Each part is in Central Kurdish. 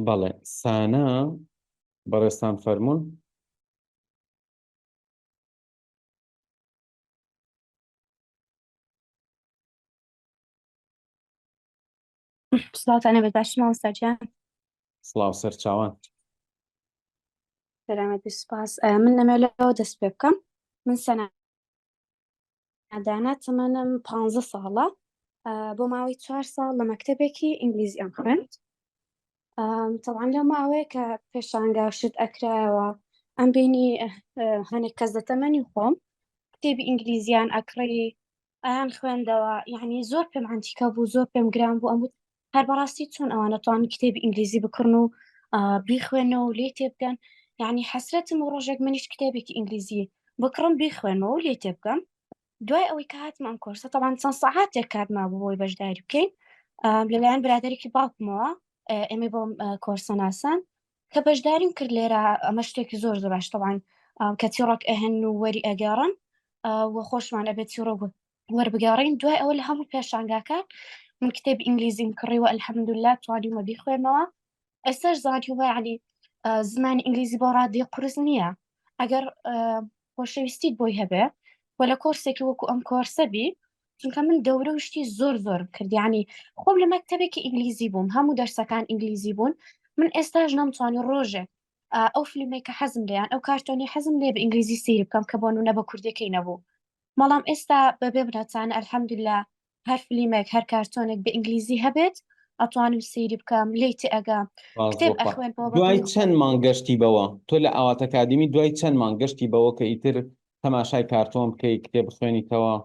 بەڵێ سانە بەڕێستان فەرموون. سڵاتانە بێت باشی مامۆستاجیان. سڵاو سەر چاوان. سلامەتی سوپاس. من لەمەلەوە دەست پێ بکەم. من سەنادانا تەمەنم 15 ساڵە. بۆ ماوەی 4 ساڵ لە مەکتەبێکی ئینگلیزی ئەم خوێند. طبعا لەو ماوەیە کە پێشانگا شت ئەکرایەوە ئەم بینی هەنێک کەس لە تەمەنی خۆم کتێبی ئینگلیزیان ئەکڕی ئەیان خوێندەوە، یعنی زۆر پێم ئەنتیکە بوو، زۆر پێم گران بوو. ئەم هەر بەڕاستی چۆن ئەوانە توانن کتێبی ئینگلیزی بکڕن و بیخوێنەوە و لێ تێبگەن. یعنی حەسرەتم و ڕۆژێک منیش کتێبێکی ئینگلیزی بکڕم بیخوێنەوە و لێ تێبگەم. دوای ئەوەی کە هاتم ئەم کۆرسە طبعا چەند سەعاتێک کاتما بوو بۆی بەشداری بکەین لەلایەن برادێکی باوکمەوە ئێمە بۆ کۆرسە ناسان کە بەشداریم کرد لێرە. ئەمە شتێکی زۆر زۆر باش طبعا کە تیڕۆک ئەهێن و وەری ئەگەڕن وە خۆشمان ئەبێت تیڕۆک وەربگەڕین. دوای ئەوە لە هەموو پێشانگاکان من کتێبی ئینگلیزیم کڕیوە ئەلحەمدوللا توانیمە بیخوێنەوە. ئێستاش زانیوە یعنی زمانی ئینگلیزی بۆ ڕادێ قورس نییە. ئەگەر خۆشەویستیت بۆی هەبێ وە لە کۆرسێکی وەکو ئەم کۆرسە بی، چونکە من دەورە وشتی زۆر زۆر کرد. یعنی خۆم لە مەکتەبێکی ئینگلیزی بووم، هەموو دەرسەکان ئینگلیزی بوون. من ئێستاش نەمتوانی ڕۆژێک ئەو فیلمێک کە حەزم لێیان ئەو کارتۆنی حەزم لێ بە ئینگلیزی سەیری بکەم کە بۆ نمونە بە کوردەکەی نەبوو. بەڵام ئێستا بەبێ بنەتانە ئەلحەمدوللا هەر فیلمێک هەر کارتۆنێک بە ئینگلیزی هەبێت ئەتوانم سەیری بکەم، لێی تێئەگەم، کتێب ئەخوێنەوە. دوای چەند مانگ گەشتی بەوە تۆ لە ئاوات ئەکادمی دوای چەند مانگ گەشتی بەوە کە ئیتر تەماشای کارتۆن بکەی کتێب بخوێنیتەوە؟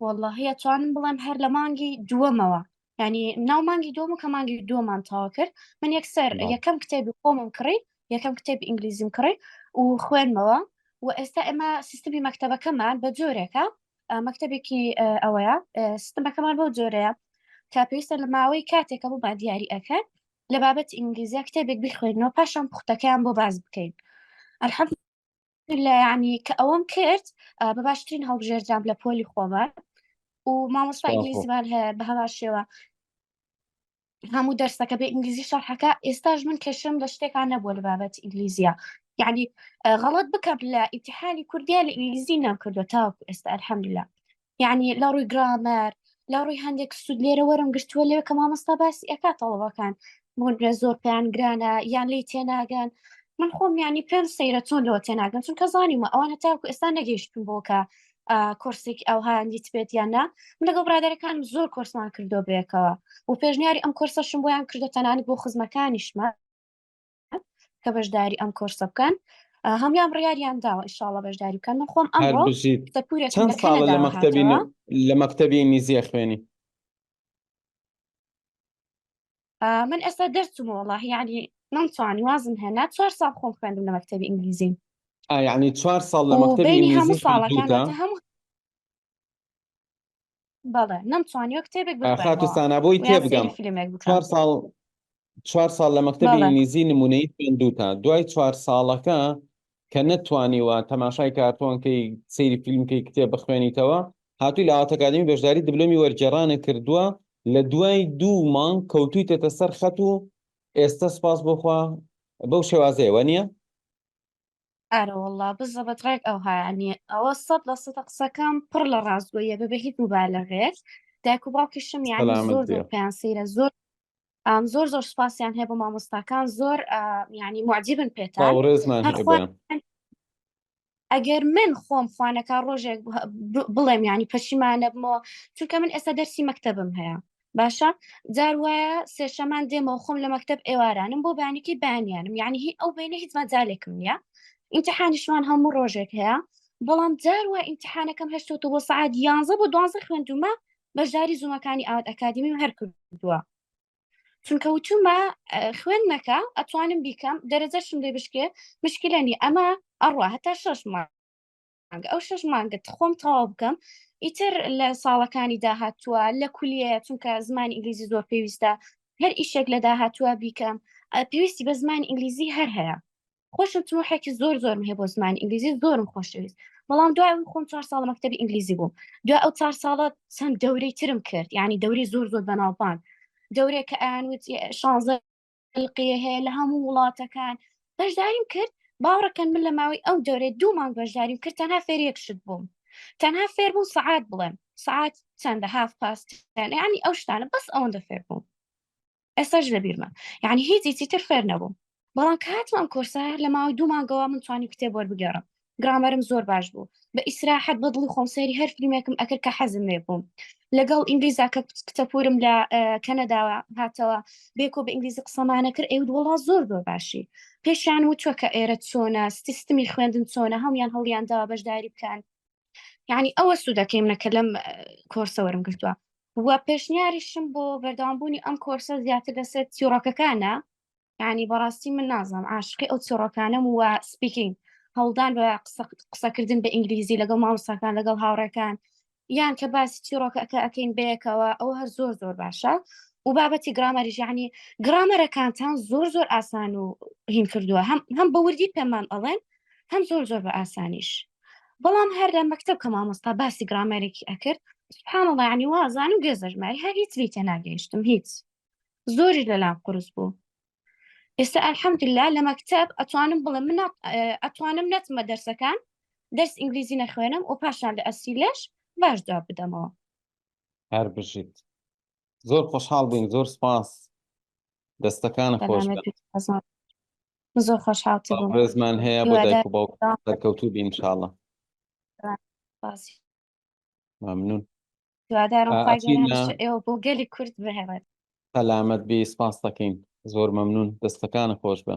والله ئەتوانم بڵێم هەر لە مانگی دووەمەوە، ینی ناو مانگی دووەم کە مانگی دووەمان تەواو کرد. من یەکسەر یەکەم کتێبی خۆمم کڕی، یەکەم کتێبی ئینگلیزیم کڕی و خوێنمەوە. و ئێستا ئێمە سیستمی مەکتەبەکەمان بە جۆرێکە، مەکتەبێکی ئەوەیە سیستمەکەمان بۆ جۆرەیە کە پێویستە لە ماوەی کاتێکە بۆ با دیاری ئەکەن لە بابەت ئینگلیزیە کتێبێک بخوێنەوە پاشان پوختەکەیان بۆ باز بکەین. الحەمدوللا یعنی کە ئەوەم کرد بە باشترین هەڵبژێردرام لە پۆلی خۆمان و مامۆستا ئینگلیزیمان هەیە بە هەمان شێوە هەموو دەرسەکە بە ئینگلیزی شەرحەکە. ئێستاش من کێشم لە شتێکان نەبووە لە بابەت ئینگلیزیە، یعنی غەڵەت بکەم لە ئیمتیحانی کوردیا لە ئینگلیزی نەمکردووە تاوەکو ئێستا الحەمدوللا. یعنی لە ڕووی گرامەر لە ڕووی هەندێک سوود لێرە وەرم گرتووە لێوە کە مامۆستا باسی ئەکات تەڵەبەکان بۆ زۆر پێیان گرانە یان لی تێناگەن. من خۆم یعنی پێم سەیرە چۆن لەوە تێناگەن، چونکە زانیمە ئەوان هەتاوەکو ئێستا نەگەیشتون بۆکە کۆرسێکی ئەوها دیت بێت یان نا. من لەگەڵ برادەرەکانم زۆر کۆرسمان کردو بێکەوە و پێشنیاری ئەم کۆرسەشم بۆیان کردو تەنانەت بۆ خزمەکانیشمە کە بەشداری ئەم کۆرسە بکەن. هەمویان بڕیاریان داوە ئینشاڵڵا بەشداری بکەن. من خۆم ئەمڕۆ چەند ساڵە لە مەکتەبی ئینگلیزیە خوێنی؟ من ئێستا دەرچوومە وەڵڵاهی یعنی نەمتوانی وازم هێنا 4 ساڵ خۆم خوێندم لە مەکتەبی ئینگلیزی. یعنی 4 ساڵ لە مەکتەبی ئینگلیزی ئینگلیزی ساڵەکان هەموو بەڵێ نەمتوانیوە کتێبێک بخوێنەوە. خاتوسانە بۆی تێبگەم 4 ساڵ لە مەکتەبی ئینگلیزی نمونەی خوێندووتە، دوای 4 ساڵەکە کە نەتوانیوە تەماشای کارتۆنکەی سەیری فیلمکەی کتێب بخوێنیتەوە هاتووی لە ئاوات ئەکادمی بەشداری دیبلۆمی وەرجێڕانە کردووە. لە دوای 2 مانگ کەوتوویتە سەر خەت و ئێستا سپاس بۆخوا بەو شێوازەیەوە نییە؟ ئارە وەڵڵا بزەبەت ڕێک ئەو هایانی ئەوە 100% قسەکەم پڕ لە ڕاستگۆیە بەبێ هیچ مبالغەیەک. دایک و باوکیشم یعنی زۆر زۆر پێیان سەیرە، زۆر زۆر سوپاسیان هەیە بە مامۆستاکان، زۆر یعنی معجبن پێتان. ئەگەر من خۆم خوانەکە ڕۆژێک بڵێم یعنی پەشیمانە بمەوە، چونکە من ئێستا دەرسی مەکتەبم هەیە باشە، جار وایە سێشەمان دێمەوە خۆم لە مەکتەب ئێوارانم بۆ بانێکی بانیانم، یعنی هی ئەو بینە هیچ مەجالێکم نییە. ئیمتیحانیشمان هەموو ڕۆژێک هەیە، بەڵام جار وایە ئیمتیحانەکەم هەشتۆتە بۆ سەعات 11 بۆ 12 خوێندومە بەشداری زوومەکانی ئاوات ئەکادیمیم هەر کردووە. چونکە وتومە خوێندنەکە ئەتوانم بیکەم دەرەجەشم لێ بشکێ مشکلە نیە. ئەمە ئەڕوا هەتا 6 مانگ ئەو 6 مانگت خۆم تەواو بکەم، ئیتر لە ساڵەکانی داهاتووە لە کولیە چونکە زمانی ئینگلیزی زۆر پێویستە هەر ئیشێک لە داهاتووە بیکەم پێویستی بە زمانی ئینگلیزی هەر هەیە. خۆشم تموحێکی زۆر زۆرم هەیە بۆ زمانی ئینگلیزی، زۆرم خۆشەویست. بەڵام دوای خۆم 4 ساڵ لە مەکتەبی ئینگلیزی بووم. دوای ئەو 4 ساڵە چەند دەورەی ترم کرد، یعنی دەورەی زۆر زۆر بەناوبان، دەورێک کە ئەیانوت 16 ئەفریقیە هەیە لە هەموو وڵاتەکان بەشداریم کرد باوەڕەکەن من لە ماوەی ئەو دەورەی 2 مانگ بەشداریم کرد تەنها فێر یەک شت بووم تەنها فێر بووم سەعات بڵێم سەعات چەندە هاف پاست یعنی ئەو شتانە بەس ئەوەندە فێر بووم ئێستاش لە بیرمە یعنی هیچی تر فێر نەبووم بەڵام کە هاتم ئەم کۆرسە لە ماوەی 2 مانگەوە من توانی کتێب وەربگێڕم گرامەرم زۆر باش بوو بە ئیسراحەت بە دڵی خۆم سەیری هەر فیلمێکم ئەکرد کە حەزم لێ بووم لەگەڵ ئینگلیزاکە کتەپورم لە کەنەداوە هاتەوە بێکۆ بە ئینگلیزی قسەمانە کرد ئەوت وڵا زۆر باشی پێشیان وتووە کە ئێرە چۆنە سیستمی خوێندن چۆنە هەمویان هەڵیانداوە بەشداری بکەن یعنی ئەوە سوودەکەیم نەکە لەم کۆرسە وەرم گرتووە وە پێشنیاریشم بۆ بەردەوامبوونی ئەم کۆرسە زیاتر لەسەر تیۆڕەکەکانە یعنی بەڕاستی من نازانم عاشقی ئەو تیۆڕەکانم وە سپیکینگ هەڵدان بە قسەکردن بە ئینگلیزی لەگەڵ مامۆستاکان لەگەڵ هاوڕێکان یان کە باسی چیرۆکەکە ئەەکەین بەیەکەوە ئەوە هەر زۆر باشە و بابەتی گرامەریش یعنی گرامەرەکانتان زۆر ئاسان و هین کردووە هەم بە وردی پێمان ئەڵێن هەم زۆر بە ئاسانیش بەڵام هەر لە مەکتب کە مامۆستا باسی گرامەرێکی ئەکرد سبحانەڵڵا یعنی وازانم گێزەژماری هەر هیچ لی تێناگەیشتم هیچ زۆری لەلام قورس بوو ئێستا ئەلحەمدوللا لە مەکتب ئەتوانم بڵێم من ئەتوانم نەچمە دەرسەکان دەرس ئینگلیزی نەخوێنم و پاشان لە ئەسیلەش باش جواب بدەمەوە هەر بژیت زۆر خۆشحاڵ بووین زۆر سپاس دەستەکانە خۆش زۆر خۆشحاڵی بووم ڕێزمان هەیە بۆ دایک و باوک دەرکەوتوو بین ئینشاءڵڵا مەمنون دوادارم خوای گەورە ئێوە بۆ گەلی کورد بهێڵێت سەلامەت بی سپاس دەکەین زۆر مەمنون دەستەکانە خۆش بە